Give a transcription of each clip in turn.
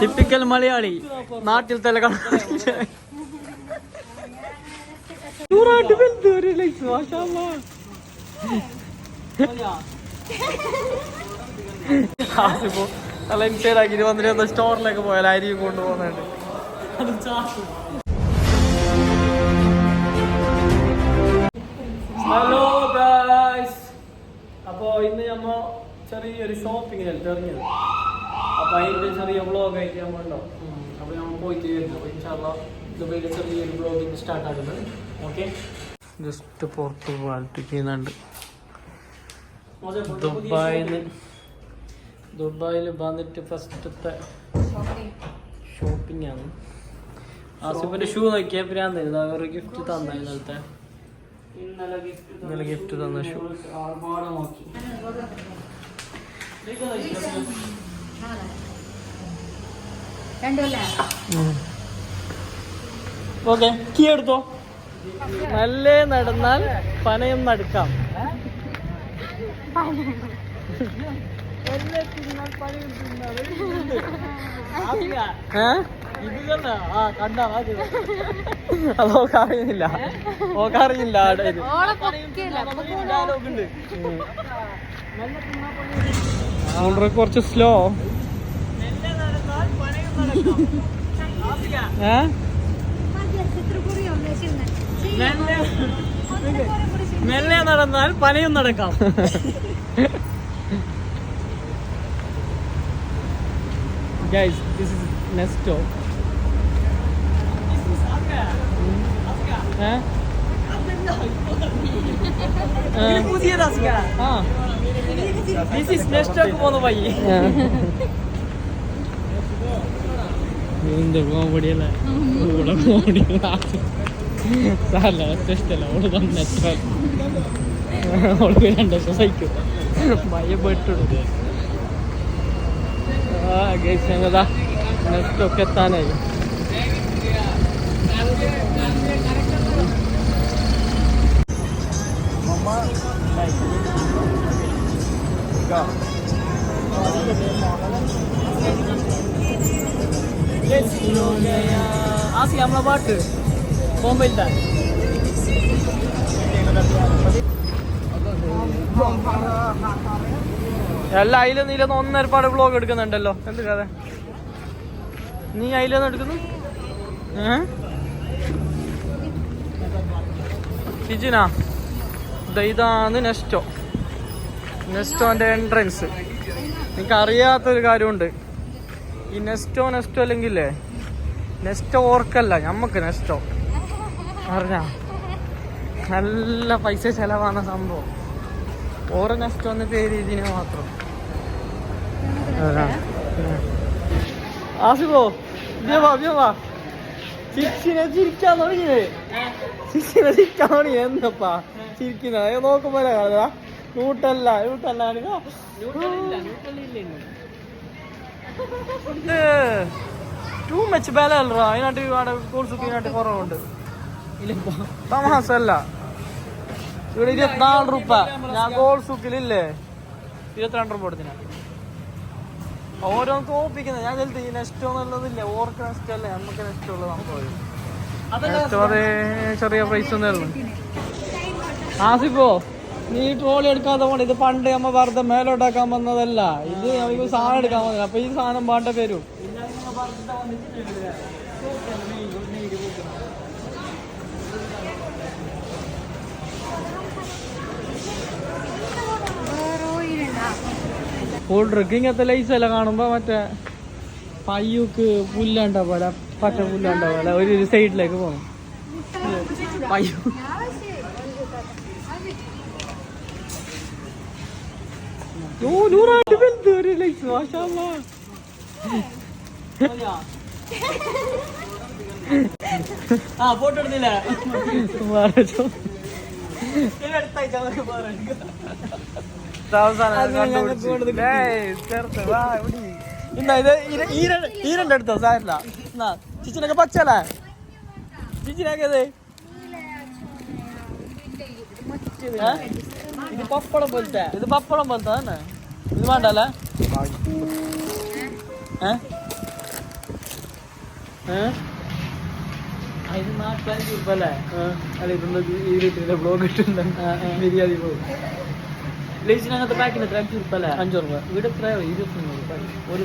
Typical Malayali നാട്ടിൽ തല നല്ല ഇൻസൈഡാക്കി വന്നിട്ട് സ്റ്റോറിലേക്ക് പോയാൽ അരി കൊണ്ടുപോകുന്നുണ്ട്. ഹലോ ഗായ്സ്, അപ്പോൾ ഇന്ന് നമ്മ ചെറിയൊരു ഷോപ്പിങ്ങിനായിട്ട് ഇറങ്ങിയത്. അപ്പോൾ അതിൻ്റെ ചെറിയ വ്ളോഗായിട്ട് നമ്മൾ ഉണ്ടാവും. അപ്പോൾ നമ്മൾ പോയിട്ട് വരുന്നു. ഇൻഷാല്ലാ ദുബൈയിൽ ചെറിയൊരു വ്ളോഗിങ് സ്റ്റാർട്ട് ആകുന്നത്. ഓക്കെ, ജസ്റ്റ് പുറത്ത് പോകാനായിട്ട് ചെയ്യുന്നുണ്ട്. ദുബായിൽ വന്നിട്ട് ഫസ്റ്റത്തെ ഷോപ്പിംഗ് ആണ്. ആസിഫിന്റെ ഷൂ നോക്കിയാൽ പ്രാന്തായിരുന്നു. അവരുടെ ഗിഫ്റ്റ് തന്ന ഇന്നലെ ഗിഫ്റ്റ് തന്ന ഷൂ. ഓക്കെ, കീ എടുത്തോ. നല്ല നടന്നാൽ പനയും നടക്കാം. അതോക്കറിയുന്നില്ല, ഓക്കറിയില്ല. കുറച്ച് സ്ലോ. മെല്ലെ നടന്നാൽ പനയും നടക്കാം. Guys, this is Nesto. This is Nesto को बोलो भाई. इंदर कॉमेडी है, बड़ा कॉमेडी है. साला टेस्ट है, वो तो Nesto. और कोई अंडा सोसाइटी. भाई बट्टू. ഗൈസ്, ഞങ്ങളാ നെക്സ്റ്റൊക്കെ എത്താനായി. ആസി നമ്മളെ പാട്ട് ബോംബെയിൽത്തെ എല്ലാ അതിലൊന്നും ഇതിലൊന്നും ഒന്നൊരുപാട് വ്ളോഗ് എടുക്കുന്നുണ്ടല്ലോ. എന്ത് കഥ, നീ അതിലൊന്നും എടുക്കുന്നു? ഷിജിന, ഇതാണ് നെസ്റ്റോന്റെ എൻട്രൻസ്. എനിക്ക് അറിയാത്തൊരു കാര്യമുണ്ട്. ഈ നെസ്റ്റോ അല്ലെങ്കിലേ നെസ്റ്റോ ഓർക്കല്ല, ഞമ്മക്ക് നെസ്റ്റോ അറിഞ്ഞ നല്ല പൈസ ചെലവാണ് സംഭവം. ഓരോ നെസ്റ്റോ എന്ന പേര് ഇതിന് മാത്രം. ആസിഫോ, ചിരിക്കാൻ തുടങ്ങിയത്. എന്നപ്പാ ചിരിക്കുന്നത് നോക്കുമ്പോ ൂട്ടല്ല ടൂ മച്ച് ബല അല്ലറ. അതിനായിട്ട് അവിടെ കോഴ്സുക്കിനായിട്ട് കുറവുണ്ട്. തമാസല്ല. ഇവിടെ 24 രൂപ. ഞാൻ ഗോൾ സൂക്കിലില്ലേ 22 രൂപ കൊടുത്തിന. ഓരോന്ന് തോപ്പിക്കുന്നത്. ഞാൻ ചെലുത്ത് ഈ നെസ്റ്റോ എന്നുള്ളതില്ലേ, ഓർക്ക് നെസ്റ്റോ അല്ലേ, നമുക്ക് നെസ്റ്റോ ഉള്ളത് സംഭവം. നെസ്റ്റോ അതേ ചെറിയ പ്രൈസ് ഒന്നും. ആസിഫോ, നീ ട്രോളി എടുക്കാതെ പോകണം. ഇത് പണ്ട് നമ്മ വെറുതെ മേലോട്ടാക്കാൻ വന്നതല്ല. ഇത് നമുക്ക് സാധനം എടുക്കാൻ വന്നില്ല. അപ്പൊ ഈ സാധനം പാട്ട പേരും. കൂൾ ഡ്രിങ്ക് ഇങ്ങനത്തെ ലൈസെല്ലാം കാണുമ്പോ മറ്റേ പയ്യൂക്ക് പുല്ലാണ്ട പോലെ, പച്ച പുല്ലാണ്ട പോലെ ഒരു സൈഡിലേക്ക് പോകണം. പയ്യൂ നൂറായിട്ട് വലുത് ഒരു ലൈസ്. മാഷാഅല്ലാ. ഫോട്ടോ എടുത്തില്ല. ഈരണ്ട് എടുത്തോ സാരില്ല. ചിച്ചിനൊക്കെ പച്ചല്ലേ? ചിച്ചിനൊക്കെ ഇത് പപ്പടം പോലത്തെ. ഇത് പപ്പടം പോലത്തെ തന്നെ. ഇത് വേണ്ടല്ലേ? അതിന് 45 രൂപ അല്ലേ? അല്ല ഇതൊന്ന് ഈ വീട്ടിലെ ബ്ലോഗ് ഇട്ടുണ്ട് ബിരിയാണി പോകും. ലേസിന് അങ്ങനത്തെ പാക്കിന് എത്ര? 5 രൂപ അല്ലേ? 5 രൂപ. ഇവിടെ എത്രയോ? 23 രൂപ. ഒരു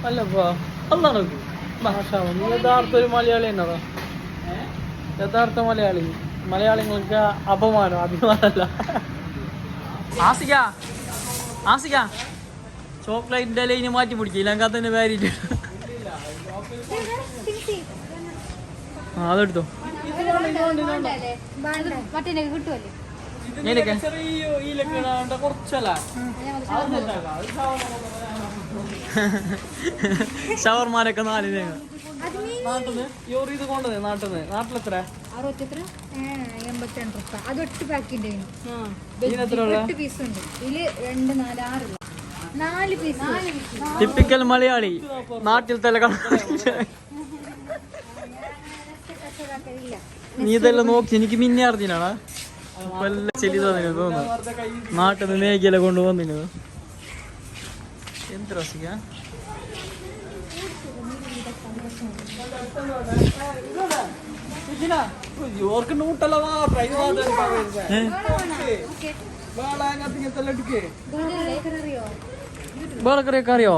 അല്ലപ്പാ അതാണ് നീ യഥാർത്ഥ ഒരു മലയാളി എന്നതാ? യഥാർത്ഥ മലയാളി. മലയാളികൾക്ക് അപമാനം, അഭിമാനമല്ല. ആസിക ആസിക ചോക്ലേറ്റിന്റെ ലൈന് മാറ്റി പിടിക്കും. ഇല്ലങ്കത്തിന് പേരിട്ട് അതെടുത്തോ. കുറച്ചല്ല ഷവർമാനൊക്കെ 4 തേങ്ങ നാട്ടിന്ന് ഇത് കൊണ്ടത്. നാട്ടിലെത്ര? 82. ടിപ്പിക്കൽ മലയാളി നാട്ടിൽ തല നീ ഇതെല്ലാം നോക്കി എനിക്ക് മിന്നെ അറിഞ്ഞാണ് ചെലി തന്നെ തോന്നുന്നു. നാട്ടിൽ നിന്ന് മേഖല കൊണ്ടുവന്നിന് എന്ത് രസിക്ക. വേളക്കറിയൊക്കെ അറിയോ?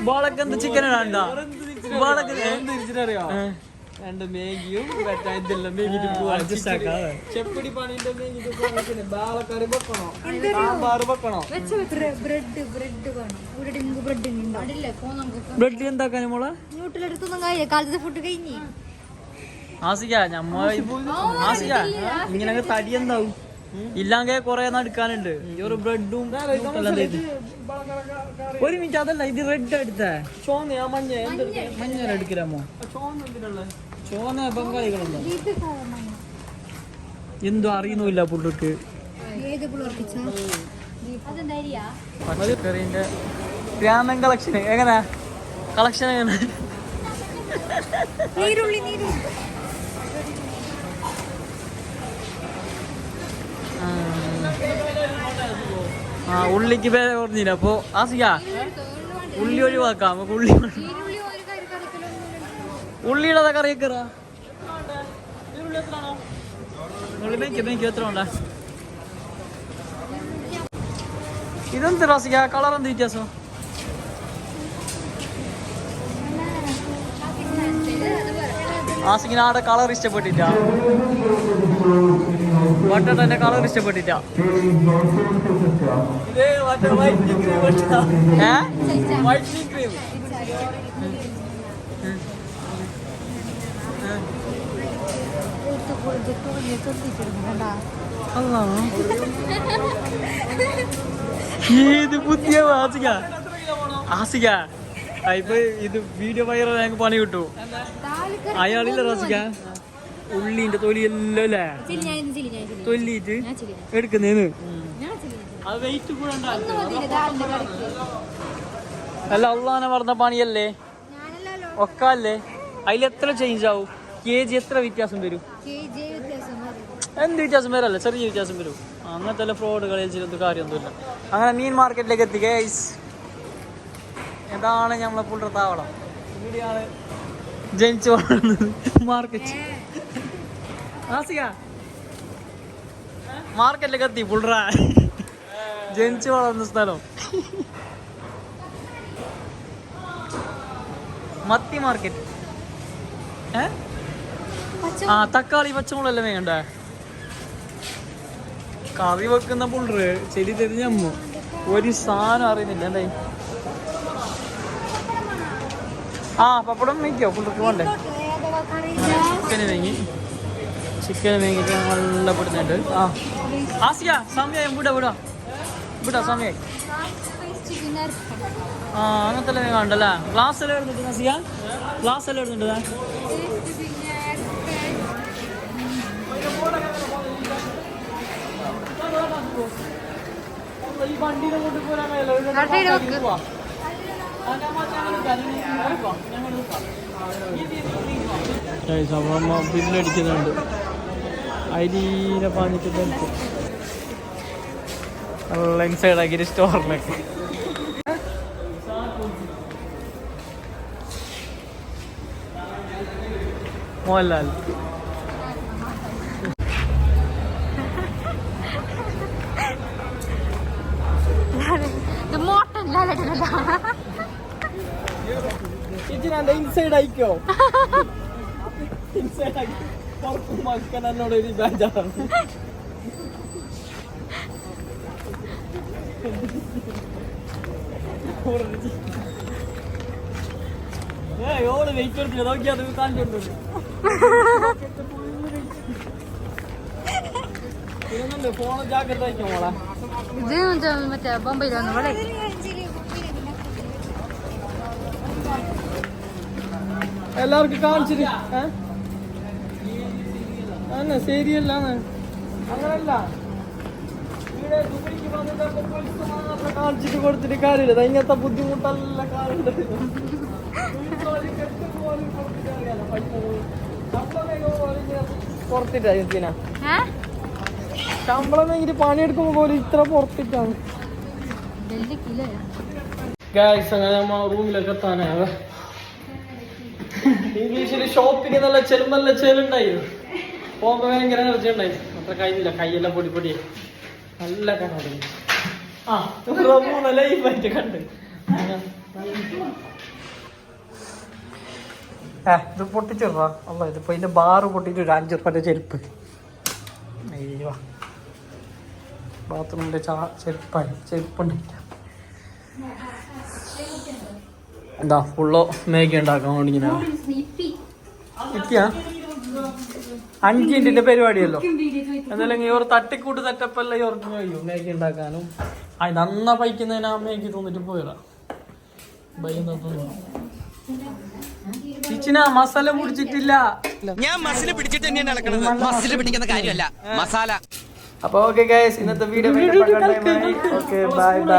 ബാളക്ക് എന്ത് ചിക്കൻ ഇടാണ്ടാ? അറിയോ? 2 മേഗിയും ഇതെല്ലാം മേഗിട്ട് ചെപ്പടി പണിന്റെ മേഗിട്ട് ബാളക്കറി വെക്കണോ? സാമ്പാർ വെക്കണോ? ബ്രെഡ് എന്താക്കാനും മോളെ? ആസിക ആസിക ഇങ്ങനെ തടി എന്താവും? ഇല്ലാങ്ക കൊറേ നടക്കാനുണ്ട്. ഈ ഒരു ബ്രെഡും ഒരു മിനിറ്റ്. അതല്ല ഇത് റെഡ് എടുത്തേ മഞ്ഞ എടുക്കലാമോ? ചോന്ന ബംഗാളികളുണ്ടോ? എന്തോ അറിയുന്നില്ല പുള്ളിക്ക്. കറീന്റെ രാമൻ കളക്ഷൻ എങ്ങനെ? കളക്ഷൻ എങ്ങനെ? ഉള്ളിക്ക് പേര് പറഞ്ഞില്ല. അപ്പൊ ആസിക ഉള്ളി ഒഴിവാക്കാം. നമുക്ക് ഉള്ളിയുടെ കറിയൊക്കെ എത്ര ഉണ്ടാ? ഇതെന്ത് ആസിക കളർ എന്ത് വ്യത്യാസം? ആസിക്കിന് ആടെ കളർ ഇഷ്ടപ്പെട്ടില്ല. വട്ടന്റെ കളർ ഇഷ്ടപ്പെട്ടില്ല. ഏത് പുതിയ ആസിക ആസിക ഇപ്പൊ ഇത് വീഡിയോ വൈറൽ ഞങ്ങൾക്ക് പണി കിട്ടു. അയാളില്ല ആസിക ഉള്ളിന്റെ തൊലി എല്ലാം അല്ലേ തൊല്ലിട്ട് എടുക്കുന്നേന്ന്. അത് വെയിറ്റ് അല്ല അള്ളാനെ പറഞ്ഞ പണിയല്ലേ ഒക്കെ അല്ലേ? അതിലെത്ര ചേഞ്ച് ആവും? KG എത്ര വ്യത്യാസം വരും? എന്ത് വ്യത്യാസം വരല്ലേ? ചെറിയ വ്യത്യാസം വരും. അങ്ങനത്തെ ഫ്രോഡ് കളിയിൽ ചെയ്തൊന്നും കാര്യമൊന്നുമില്ല. അങ്ങനെ മീൻ മാർക്കറ്റിലേക്ക് എത്തി ഗൈസ്. ഇതാണ് നമ്മളെ പുള്ളർ താവളം. ഇവിടെയാണ് ജനിച്ചു വളർന്നത് മാർക്കറ്റ്. ആസിക മാർക്കറ്റിലേക്ക് എത്തി. പുള്ളറ ജനിച്ചു വളർന്ന സ്ഥലം മത്തി മാർക്കറ്റ്. തക്കാളി പച്ചമുളക് വേണ്ടേ? കറി വെക്കുന്ന പുള്ളറ് ചെടി തെരിഞ്ഞമ്മ ഒരു സാധനം അറിയുന്നില്ല. എന്തായി പപ്പടം മേങ്ങിക്കോ പുള്ളർക്ക് വേണ്ടേ? ചിക്കന് മേങ്ങിട്ട് നല്ല പെടുന്നുണ്ട്. ആസിയ സമയം വിടാ സമയം. അങ്ങനത്തെ എല്ലാം വേണ്ടല്ലേ? ഗ്ലാസ് എല്ലാം എടുത്തിട്ട് ആസിയ ഗ്ലാസ് എല്ലാം എടുത്തിട്ട് ഈ വണ്ടിനെ കൊണ്ട് പോരാൻ ബില്ലടിക്കുന്നുണ്ട്. അരിനെ പാഞ്ഞിട്ട് നല്ല ഇൻസൈഡ് ആക്കിയിട്ട് സ്റ്റോറിലേക്ക്. മോഹൻലാൽ ഇൻസൈഡ് ആയിക്കോ. ഇൻസൈഡ് ആക്കി പുറത്ത് മക്കൻ എന്നോട് ഒരു ബേജാറാണ്. ഓള് വെയിറ്റ് എടുത്തില്ല, നോക്കി അത് കാണിച്ചോണ്ടു. ഫോണ് ജാഗ്രത ആയിക്കോ മോളെ. ഇത് മറ്റേ ബൊമ്പയിലൊന്നും ഇവിടെ എല്ലാവർക്കും കാണിച്ചിട്ട് അന്നെ ശരിയല്ലാന്ന് അങ്ങനല്ല. ഇവിടെ ദുബൈക്ക് വന്നിട്ടൊക്കെ പോലീസ് മാത്രം കാണിച്ചിട്ട് കൊടുത്തിട്ട് കാര്യമില്ല. ഇങ്ങനത്തെ ബുദ്ധിമുട്ടല്ല കാണേണ്ടത്. പുറത്തിട്ടാ ശമ്പളം എങ്കിൽ പണിയെടുക്കുമ്പോ പോലും ഇത്ര പുറത്തിട്ടാണ്. അങ്ങനെ നമ്മ റൂമിലൊക്കെ എത്താനാവ. ഇംഗ്ലീഷില് ഷോപ്പിംഗ് നല്ല ചെലുമ്പല്ല ചെലുണ്ടായിരുന്നു. പോകുമ്പോ ഭയങ്കര എനർജി ഉണ്ടായിരുന്നു. അത്ര കഴിഞ്ഞില്ല, കൈയെല്ലാം പൊടി പൊടി നല്ല കാണാതെ. ലൈഫായിട്ട് കണ്ട് ഇത് പൊട്ടിച്ചിടാ. അല്ല ഇതിപ്പോ ഇതിന്റെ ബാറ് പൊട്ടിട്ട് ഒരു 5 റുപ്യന്റെ ചെരുപ്പ്. അയ്യോ ബാത്റൂമിന്റെ ചെരുപ്പായി ചെരുപ്പുണ്ട്. എന്താ ഫുള്ളോ മേഗി ഉണ്ടാക്കാൻ വേണ്ടി ഇങ്ങനെ 5 മിനിറ്റിന്റെ പരിപാടിയല്ലോ. എന്തായാലും ഈ ഒരു തട്ടിക്കൂട്ട് സെറ്റപ്പ് അല്ല ഈ ഓർക്ക് കഴിയും മേഗി ഉണ്ടാക്കാനും. നന്നാ പൈക്കുന്നതിനാ മേഗി തോന്നിട്ട് പോയതാ. ചിച്ചിന മസാല പിടിച്ചിട്ടില്ല. ഞാൻ മസാല പിടിച്ചിട്ട് തന്നെയാണ് നടക്കുന്നത്. മസാല പിടിക്കുന്ന കാര്യമല്ല മസാല. അപ്പൊ ഓക്കെ ഗൈസ്, ഇന്നത്തെ വീഡിയോ ഓക്കെ ബൈ ബൈ.